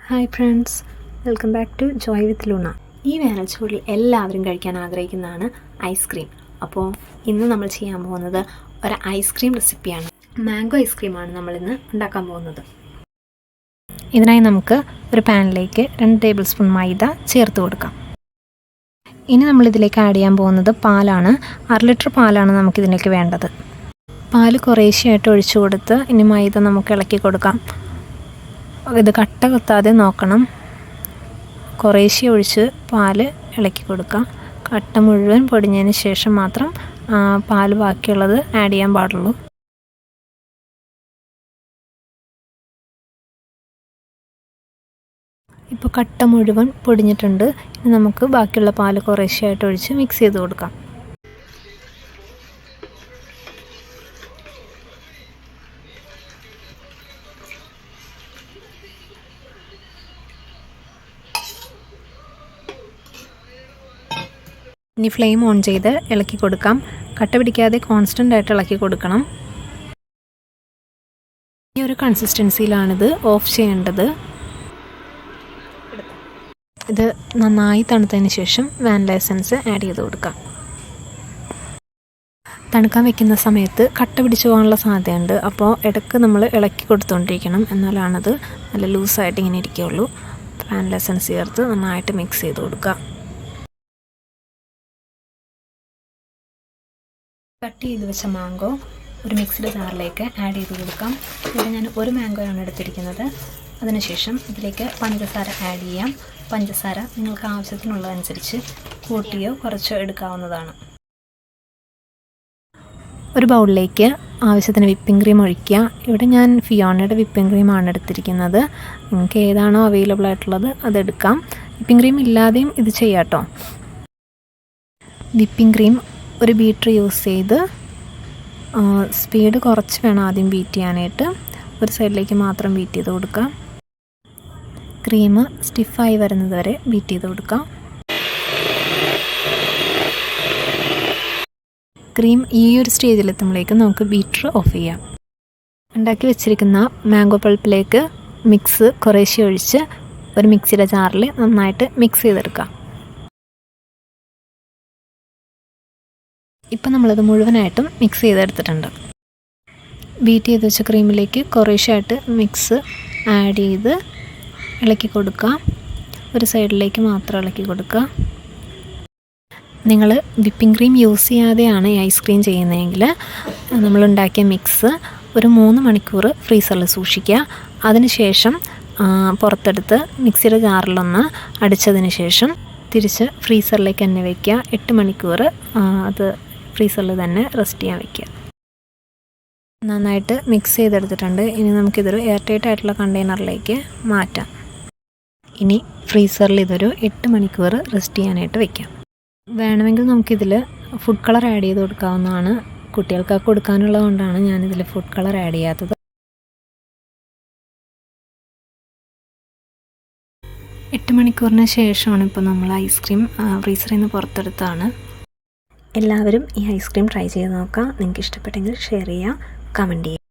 Hi friends, welcome back to joy with Luna. ഈ വേനൽച്ചൂടിൽ എല്ലാവരും കഴിക്കാൻ ആഗ്രഹിക്കുന്നതാണ് ഐസ്ക്രീം. അപ്പോൾ ഇന്ന് നമ്മൾ ചെയ്യാൻ പോകുന്നത് ഒരു ഐസ്ക്രീം റെസിപ്പിയാണ്. മാംഗോ ഐസ്ക്രീമാണ് നമ്മളിന്ന് ഉണ്ടാക്കാൻ പോകുന്നത്. ഇതിനായി നമുക്ക് ഒരു പാനിലേക്ക് 2 ടേബിൾ സ്പൂൺ മൈദ ചേർത്ത് കൊടുക്കാം. ഇനി നമ്മളിതിലേക്ക് ആഡ് ചെയ്യാൻ പോകുന്നത് പാലാണ്. 1/2 ലിറ്റർ പാലാണ് നമുക്കിതിലേക്ക് വേണ്ടത്. പാല് കുറേശ്ശെയായിട്ട് ഒഴിച്ചു കൊടുത്ത് ഇനി മൈദ നമുക്ക് ഇളക്കി കൊടുക്കാം. ഇത് കട്ട കുത്താതെ നോക്കണം. കുറേശ്ശെ ഒഴിച്ച് പാല് ഇളക്കി കൊടുക്കാം. കട്ട മുഴുവൻ പൊടിഞ്ഞതിന് ശേഷം മാത്രം പാല് ബാക്കിയുള്ളത് ആഡ് ചെയ്യാൻ പാടുള്ളൂ. ഇപ്പോൾ കട്ട മുഴുവൻ പൊടിഞ്ഞിട്ടുണ്ട്. ഇനി നമുക്ക് ബാക്കിയുള്ള പാല് കുറേശ്ശെയായിട്ട് ഒഴിച്ച് മിക്സ് ചെയ്ത് കൊടുക്കാം. ഇനി ഫ്ലെയിം ഓൺ ചെയ്ത് ഇളക്കി കൊടുക്കാം. കട്ട പിടിക്കാതെ കോൺസ്റ്റൻ്റ് ആയിട്ട് ഇളക്കി കൊടുക്കണം. ഈ ഒരു കൺസിസ്റ്റൻസിയിലാണിത് ഓഫ് ചെയ്യേണ്ടത്. ഇത് നന്നായി തണുത്തതിന് ശേഷം വാനില എസൻസ് ആഡ് ചെയ്ത് കൊടുക്കാം. തണുക്കാൻ വെക്കുന്ന സമയത്ത് കട്ട പിടിച്ചു പോകാനുള്ള സാധ്യതയുണ്ട്. അപ്പോൾ ഇടയ്ക്ക് നമ്മൾ ഇളക്കി കൊടുത്തുകൊണ്ടിരിക്കണം. എന്നാലാണത് നല്ല ലൂസായിട്ട് ഇങ്ങനെ ഇരിക്കുകയുള്ളൂ. വാനില എസൻസ് ചേർത്ത് നന്നായിട്ട് മിക്സ് ചെയ്ത് കൊടുക്കുക. കട്ട് ചെയ്ത് വെച്ച മാംഗോ ഒരു മിക്സിയുടെ ജാറിലേക്ക് ആഡ് ചെയ്ത് കൊടുക്കാം. ഇവിടെ ഞാൻ ഒരു മാംഗോയാണ് എടുത്തിരിക്കുന്നത്. അതിനുശേഷം ഇതിലേക്ക് പഞ്ചസാര ആഡ് ചെയ്യാം. പഞ്ചസാര നിങ്ങൾക്ക് ആവശ്യത്തിനുള്ളതനുസരിച്ച് കൂട്ടിയോ കുറച്ചോ എടുക്കാവുന്നതാണ്. ഒരു ബൗളിലേക്ക് ആവശ്യത്തിന് വിപ്പിംഗ് ക്രീം ഒഴിക്കുക. ഇവിടെ ഞാൻ ഫിയോണയുടെ വിപ്പിംഗ് ക്രീമാണ് എടുത്തിരിക്കുന്നത്. നിങ്ങൾക്ക് ഏതാണോ അവൈലബിൾ ആയിട്ടുള്ളത് അതെടുക്കാം. വിപ്പിംഗ് ക്രീം ഇല്ലാതെയും ഇത് ചെയ്യാം കേട്ടോ. വിപ്പിംഗ് ക്രീം ഒരു ബീറ്റർ യൂസ് ചെയ്ത് സ്പീഡ് കുറച്ച് വേണം ആദ്യം ബീറ്റ് ചെയ്യാനായിട്ട്. ഒരു സൈഡിലേക്ക് മാത്രം ബീറ്റ് ചെയ്ത് കൊടുക്കാം. ക്രീം സ്റ്റിഫായി വരുന്നത് വരെ ബീറ്റ് ചെയ്ത് കൊടുക്കാം. ക്രീം ഈ ഒരു സ്റ്റേജിലെത്തുമ്പോഴേക്കും നമുക്ക് ബീറ്റർ ഓഫ് ചെയ്യാം. ഉണ്ടാക്കി വെച്ചിരിക്കുന്ന മാംഗോ പൾപ്പിലേക്ക് മിക്സ് കുറേശ്ശെ ഒഴിച്ച് ഒരു മിക്സിയുടെ ജാറിൽ നന്നായിട്ട് മിക്സ് ചെയ്തെടുക്കാം. ഇപ്പം നമ്മളത് മുഴുവനായിട്ടും മിക്സ് ചെയ്തെടുത്തിട്ടുണ്ട്. ബീറ്റ് ചെയ്ത് വെച്ച ക്രീമിലേക്ക് കുറേശ്ശായിട്ട് മിക്സ് ആഡ് ചെയ്ത് ഇളക്കി കൊടുക്കുക. ഒരു സൈഡിലേക്ക് മാത്രം ഇളക്കി കൊടുക്കുക. നിങ്ങൾ വിപ്പിംഗ് ക്രീം യൂസ് ചെയ്യാതെയാണ് ഈ ഐസ്ക്രീം ചെയ്യുന്നതെങ്കിൽ നമ്മളുണ്ടാക്കിയ മിക്സ് ഒരു 3 മണിക്കൂർ ഫ്രീസറിൽ സൂക്ഷിക്കുക. അതിനുശേഷം പുറത്തെടുത്ത് മിക്സിയുടെ ജാറിലൊന്ന് അടിച്ചതിന് ശേഷം തിരിച്ച് ഫ്രീസറിലേക്ക് തന്നെ വയ്ക്കുക. 8 മണിക്കൂർ അത് ഫ്രീസറിൽ തന്നെ റെസ്റ്റ് ചെയ്യാൻ വയ്ക്കുക. നന്നായിട്ട് മിക്സ് ചെയ്തെടുത്തിട്ടുണ്ട്. ഇനി നമുക്കിതൊരു എയർ ടൈറ്റ് ആയിട്ടുള്ള കണ്ടെയ്നറിലേക്ക് മാറ്റാം. ഇനി ഫ്രീസറിൽ ഇതൊരു 8 മണിക്കൂർ റെസ്റ്റ് ചെയ്യാനായിട്ട് വയ്ക്കാം. വേണമെങ്കിൽ നമുക്കിതിൽ ഫുഡ് കളർ ആഡ് ചെയ്ത് കൊടുക്കാവുന്നതാണ്. കുട്ടികൾക്കൊക്കെ കൊടുക്കാനുള്ളത് കൊണ്ടാണ് ഞാനിതിൽ ഫുഡ് കളർ ആഡ് ചെയ്യാത്തത്. 8 മണിക്കൂറിന് ശേഷമാണ് ഇപ്പോൾ നമ്മൾ ഐസ്ക്രീം ഫ്രീസറിൽ നിന്ന് പുറത്തെടുത്താണ്. എല്ലാവരും ഈ ഐസ്ക്രീം ട്രൈ ചെയ്ത് നോക്കാം. നിങ്ങൾക്ക് ഇഷ്ടപ്പെട്ടെങ്കിൽ ഷെയർ ചെയ്യുക, കമൻറ്റ് ചെയ്യുക.